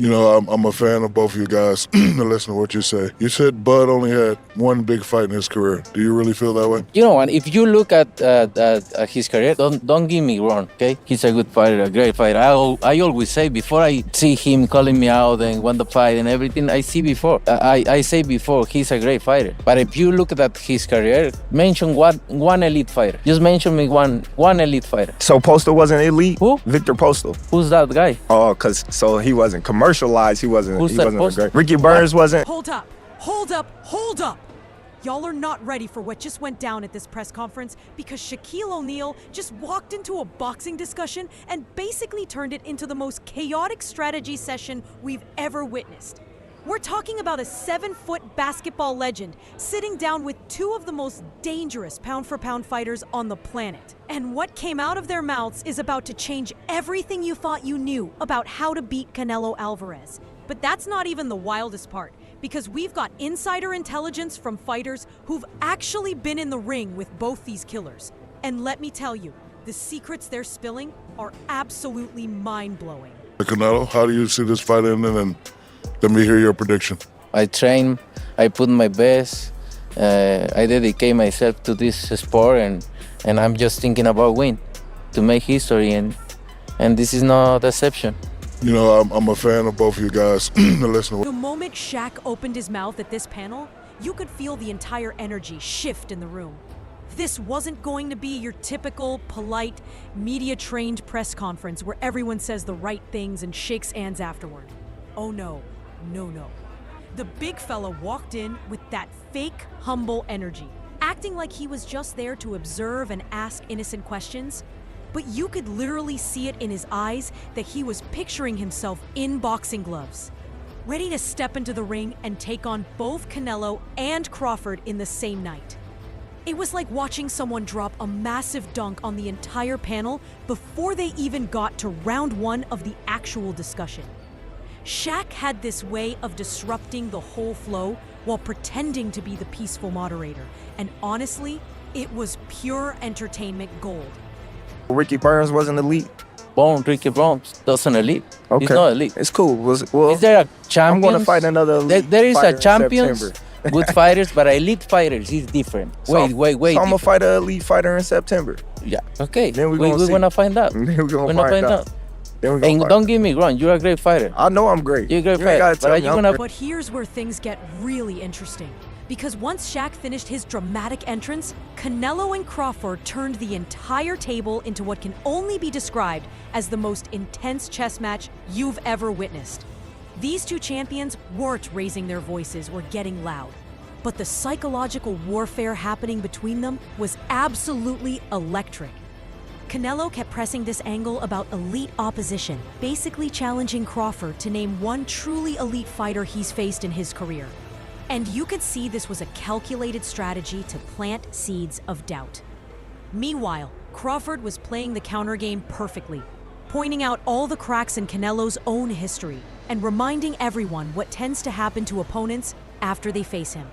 You know, I'm a fan of both of you guys. To listen to what you say. You said Bud only had one big fight in his career. Do you really feel that way? You know, and if you look at his career, don't get me wrong, okay? He's a good fighter, a great fighter. I always say before I see him calling me out and won the fight and everything, I say before he's a great fighter. But if you look at his career, mention one elite fighter. Just mention me one elite fighter. So Postal wasn't elite? Who? Victor Postal. Who's that guy? Oh, so he wasn't commercialized. He wasn't a great. Ricky Burns wasn't. Hold up. Y'all are not ready for what just went down at this press conference because Shaquille O'Neal just walked into a boxing discussion and basically turned it into the most chaotic strategy session we've ever witnessed. We're talking about a 7-foot basketball legend sitting down with two of the most dangerous pound-for-pound fighters on the planet. And what came out of their mouths is about to change everything you thought you knew about how to beat Canelo Alvarez. But that's not even the wildest part, because we've got insider intelligence from fighters who've actually been in the ring with both these killers. And let me tell you, the secrets they're spilling are absolutely mind-blowing. Canelo, how do you see this fight ending? And let me hear your prediction. I train, I put my best, I dedicate myself to this sport, and I'm just thinking about win, to make history, and this is no deception. You know, I'm a fan of both of you guys. To listen to The moment Shaq opened his mouth at this panel, you could feel the entire energy shift in the room. This wasn't going to be your typical, polite, media-trained press conference where everyone says the right things and shakes hands afterward. Oh no. The big fella walked in with that fake, humble energy, acting like he was just there to observe and ask innocent questions. But you could literally see it in his eyes that he was picturing himself in boxing gloves, ready to step into the ring and take on both Canelo and Crawford in the same night. It was like watching someone drop a massive dunk on the entire panel before they even got to round one of the actual discussion. Shaq had this way of disrupting the whole flow while pretending to be the peaceful moderator. And honestly, it was pure entertainment gold. Ricky Burns wasn't elite. Ricky Burns doesn't elite. Okay. He's not elite. It's cool. Is there a champion? I'm going to fight another elite There is fighter a champions, in September. good fighters, but elite fighters is different. Wait. So I'm going to fight an elite fighter in September. Yeah, okay. Then we're going to find out. Then we're going to find out. And don't get me wrong, you're a great fighter. I know I'm great. You're a great fighter. But here's where things get really interesting. Because once Shaq finished his dramatic entrance, Canelo and Crawford turned the entire table into what can only be described as the most intense chess match you've ever witnessed. These two champions weren't raising their voices or getting loud, but the psychological warfare happening between them was absolutely electric. Canelo kept pressing this angle about elite opposition, basically challenging Crawford to name one truly elite fighter he's faced in his career. And you could see this was a calculated strategy to plant seeds of doubt. Meanwhile, Crawford was playing the counter game perfectly, pointing out all the cracks in Canelo's own history and reminding everyone what tends to happen to opponents after they face him.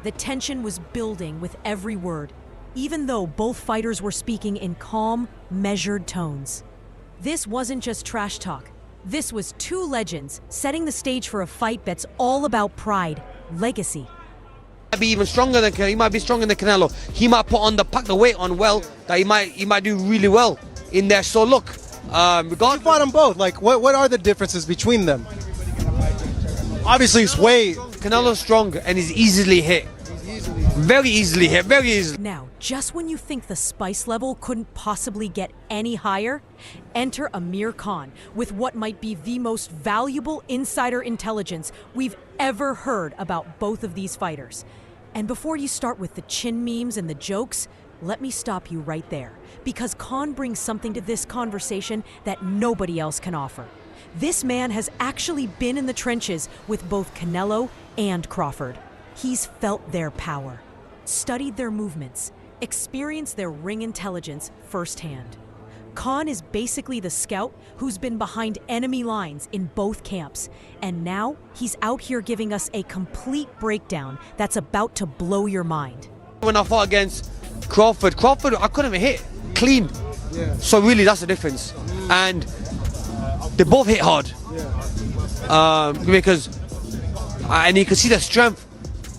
The tension was building with every word, even though both fighters were speaking in calm, measured tones. This wasn't just trash talk. This was two legends setting the stage for a fight that's all about pride, legacy. Might be even stronger than Canelo. He might be stronger than Canelo. He might pack the weight on well. That he might do really well in there. So look, You fought them both. Like, what are the differences between them? Obviously, it's way. Canelo's strong and he's easily hit. Very easily hit. Very easily. Now, just when you think the spice level couldn't possibly get any higher, enter Amir Khan with what might be the most valuable insider intelligence we've ever heard about both of these fighters. And before you start with the chin memes and the jokes, let me stop you right there, because Khan brings something to this conversation that nobody else can offer. This man has actually been in the trenches with both Canelo and Crawford. He's felt their power, studied their movements, experienced their ring intelligence firsthand. Khan is basically the scout who's been behind enemy lines in both camps, and now he's out here giving us a complete breakdown that's about to blow your mind. When I fought against Crawford, I couldn't even hit clean. Yeah. So really, that's the difference. And they both hit hard. Yeah. because and you can see the strength.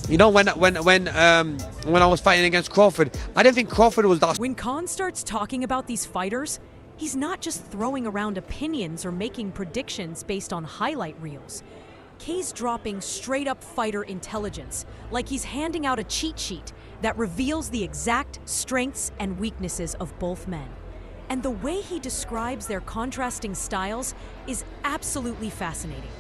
You know, when I was fighting against Crawford, I didn't think Crawford was that. When Khan starts talking about these fighters, he's not just throwing around opinions or making predictions based on highlight reels. K's dropping straight-up fighter intelligence, like he's handing out a cheat sheet that reveals the exact strengths and weaknesses of both men. And the way he describes their contrasting styles is absolutely fascinating.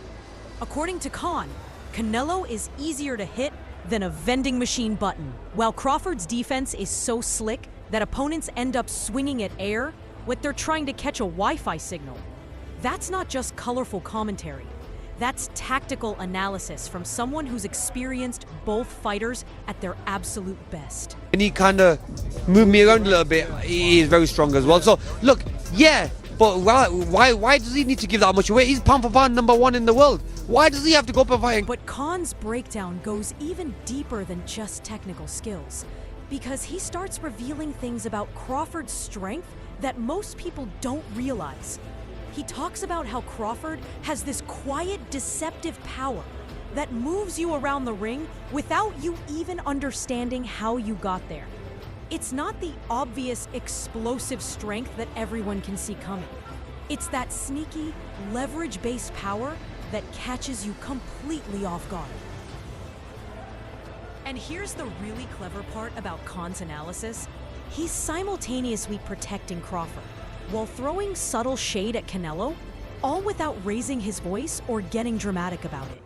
According to Khan, Canelo is easier to hit than a vending machine button, while Crawford's defense is so slick that opponents end up swinging at air like they're trying to catch a Wi-Fi signal. That's not just colorful commentary. That's tactical analysis from someone who's experienced both fighters at their absolute best. And he kind of moved me around a little bit. He is very strong as well. So look, yeah, but why does he need to give that much away? He's pound for pound #1 in the world. Why does he have to go up and fight? But Khan's breakdown goes even deeper than just technical skills, because he starts revealing things about Crawford's strength that most people don't realize. He talks about how Crawford has this quiet, deceptive power that moves you around the ring without you even understanding how you got there. It's not the obvious, explosive strength that everyone can see coming. It's that sneaky, leverage-based power that catches you completely off guard. And here's the really clever part about Khan's analysis. He's simultaneously protecting Crawford while throwing subtle shade at Canelo, all without raising his voice or getting dramatic about it.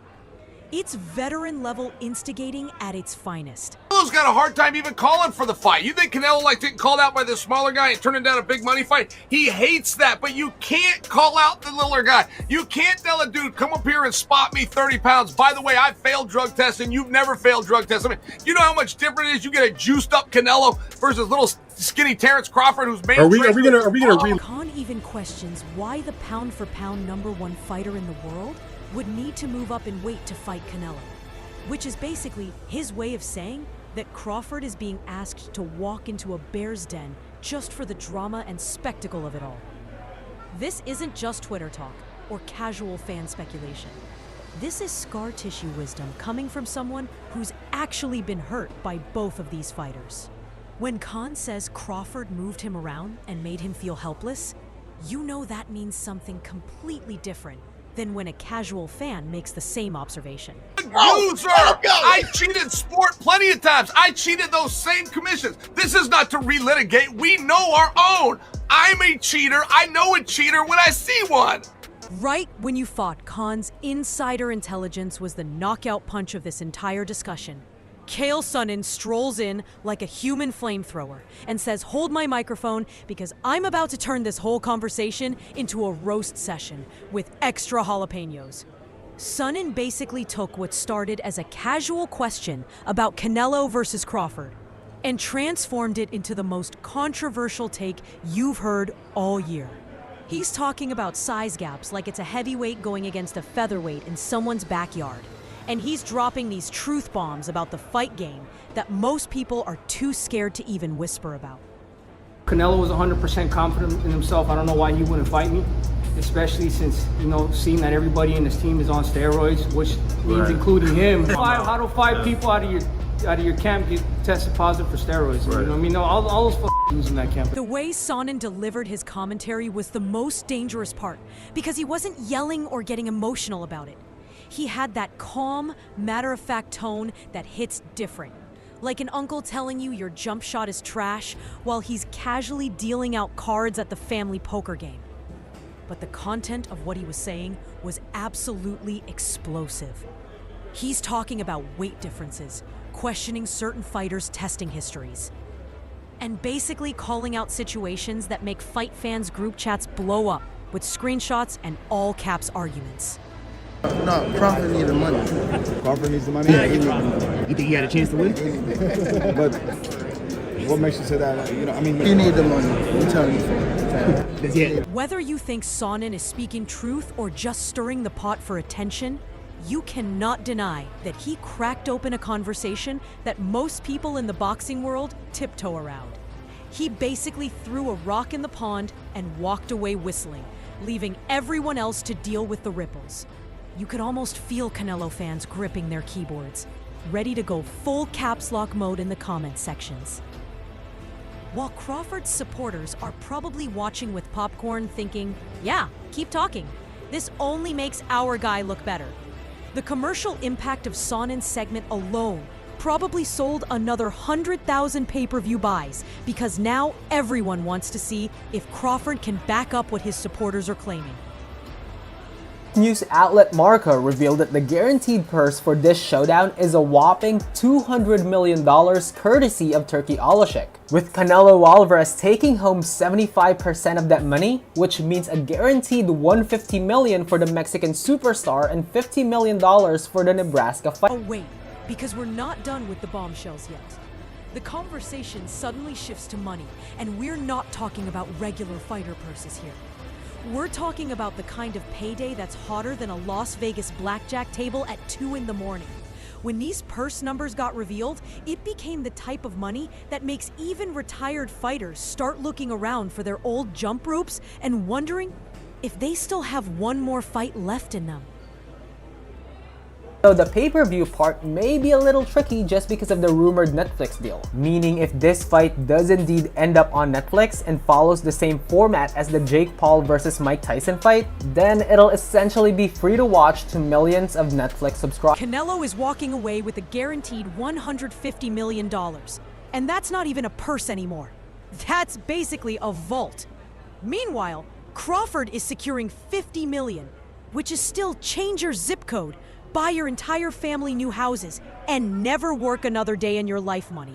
It's veteran-level instigating at its finest. Canelo's got a hard time even calling for the fight. You think Canelo like getting called out by the smaller guy and turning down a big money fight? He hates that, but you can't call out the littler guy. You can't tell a dude, come up here and spot me 30 pounds. By the way, I failed drug testing. You've never failed drug tests. I mean, you know how much different it is? You get a juiced up Canelo versus little skinny Terence Crawford who's made. Are we gonna Khan even questions why the pound for pound #1 fighter in the world would need to move up in weight to fight Canelo, which is basically his way of saying that Crawford is being asked to walk into a bear's den just for the drama and spectacle of it all. This isn't just Twitter talk or casual fan speculation. This is scar tissue wisdom coming from someone who's actually been hurt by both of these fighters. When Khan says Crawford moved him around and made him feel helpless, you know that means something completely different than when a casual fan makes the same observation. Loser! I cheated sport plenty of times. I cheated those same commissions. This is not to relitigate. We know our own. I'm a cheater. I know a cheater when I see one. Right when you thought Khan's insider intelligence was the knockout punch of this entire discussion, Chael Sonnen strolls in like a human flamethrower and says, "Hold my microphone because I'm about to turn this whole conversation into a roast session with extra jalapenos." Sonnen basically took what started as a casual question about Canelo versus Crawford and transformed it into the most controversial take you've heard all year. He's talking about size gaps like it's a heavyweight going against a featherweight in someone's backyard. And he's dropping these truth bombs about the fight game that most people are too scared to even whisper about. Canelo was 100% confident in himself. I don't know why he wouldn't fight me, especially since, seeing that everybody in his team is on steroids, which means including him. How do 5 people out of your camp get tested positive for steroids? Right. You know what I mean? All those dudes in that camp. The way Sonnen delivered his commentary was the most dangerous part because he wasn't yelling or getting emotional about it. He had that calm, matter-of-fact tone that hits different. Like an uncle telling you your jump shot is trash while he's casually dealing out cards at the family poker game. But the content of what he was saying was absolutely explosive. He's talking about weight differences, questioning certain fighters' testing histories, and basically calling out situations that make fight fans' group chats blow up with screenshots and all-caps arguments. No, Crawford needs the money. Crawford needs the money? Yeah, You think he had a chance to win? But what makes you say that? He needs the money. I'm telling you. Whether you think Sonnen is speaking truth or just stirring the pot for attention, you cannot deny that he cracked open a conversation that most people in the boxing world tiptoe around. He basically threw a rock in the pond and walked away whistling, leaving everyone else to deal with the ripples. You could almost feel Canelo fans gripping their keyboards, ready to go full caps lock mode in the comment sections. While Crawford's supporters are probably watching with popcorn thinking, yeah, keep talking. This only makes our guy look better. The commercial impact of Sonnen's segment alone probably sold another 100,000 pay-per-view buys because now everyone wants to see if Crawford can back up what his supporters are claiming. News outlet Marca revealed that the guaranteed purse for this showdown is a whopping $200 million courtesy of Turkey Alashik, with Canelo Alvarez taking home 75% of that money, which means a guaranteed $150 million for the Mexican superstar and $50 million for the Nebraska fight. Oh wait, because we're not done with the bombshells yet. The conversation suddenly shifts to money, and we're not talking about regular fighter purses here. We're talking about the kind of payday that's hotter than a Las Vegas blackjack table at 2 in the morning. When these purse numbers got revealed, it became the type of money that makes even retired fighters start looking around for their old jump ropes and wondering if they still have one more fight left in them. So the pay-per-view part may be a little tricky just because of the rumored Netflix deal, meaning if this fight does indeed end up on Netflix and follows the same format as the Jake Paul versus Mike Tyson fight, then it'll essentially be free to watch to millions of Netflix subscribers. Canelo is walking away with a guaranteed $150 million. And that's not even a purse anymore. That's basically a vault. Meanwhile, Crawford is securing $50 million, which is still change your zip code, buy your entire family new houses, and never work another day in your life money.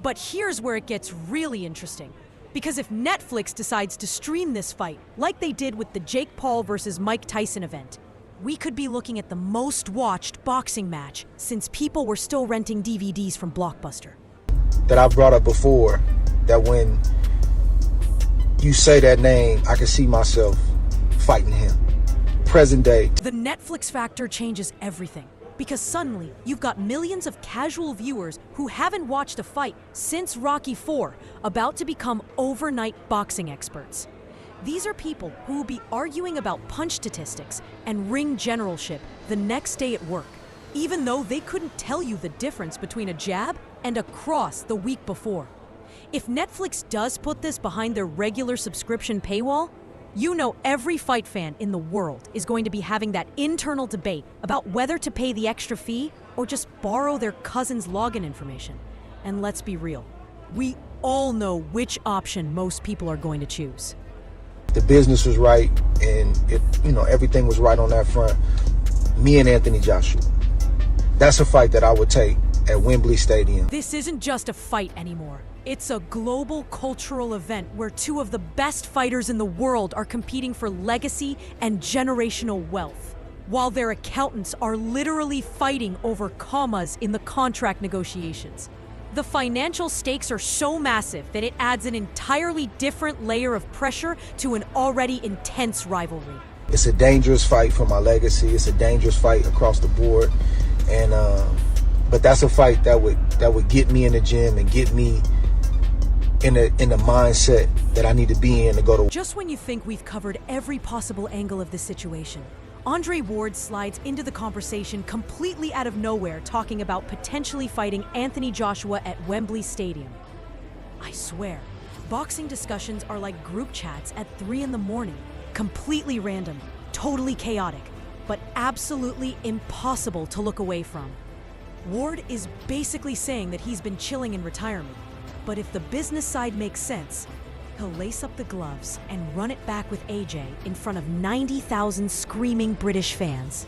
But here's where it gets really interesting. Because if Netflix decides to stream this fight, like they did with the Jake Paul versus Mike Tyson event, we could be looking at the most watched boxing match since people were still renting DVDs from Blockbuster. That I brought up before, that when you say that name, I can see myself fighting him. Present day. The Netflix factor changes everything, because suddenly you've got millions of casual viewers who haven't watched a fight since Rocky IV about to become overnight boxing experts. These are people who will be arguing about punch statistics and ring generalship the next day at work, even though they couldn't tell you the difference between a jab and a cross the week before. If Netflix does put this behind their regular subscription paywall, you know every fight fan in the world is going to be having that internal debate about whether to pay the extra fee or just borrow their cousin's login information. And let's be real, we all know which option most people are going to choose. The business was right, and everything was right on that front. Me and Anthony Joshua. That's a fight that I would take at Wembley Stadium. This isn't just a fight anymore. It's a global cultural event where two of the best fighters in the world are competing for legacy and generational wealth, while their accountants are literally fighting over commas in the contract negotiations. The financial stakes are so massive that it adds an entirely different layer of pressure to an already intense rivalry. It's a dangerous fight for my legacy. It's a dangerous fight across the board, and but that's a fight that would get me in the gym and get me in the mindset that I need to be in to go to. Just when you think we've covered every possible angle of the situation, Andre Ward slides into the conversation completely out of nowhere, talking about potentially fighting Anthony Joshua at Wembley Stadium. I swear, boxing discussions are like group chats at 3 in the morning, completely random, totally chaotic, but absolutely impossible to look away from. Ward is basically saying that he's been chilling in retirement, but if the business side makes sense, he'll lace up the gloves and run it back with AJ in front of 90,000 screaming British fans.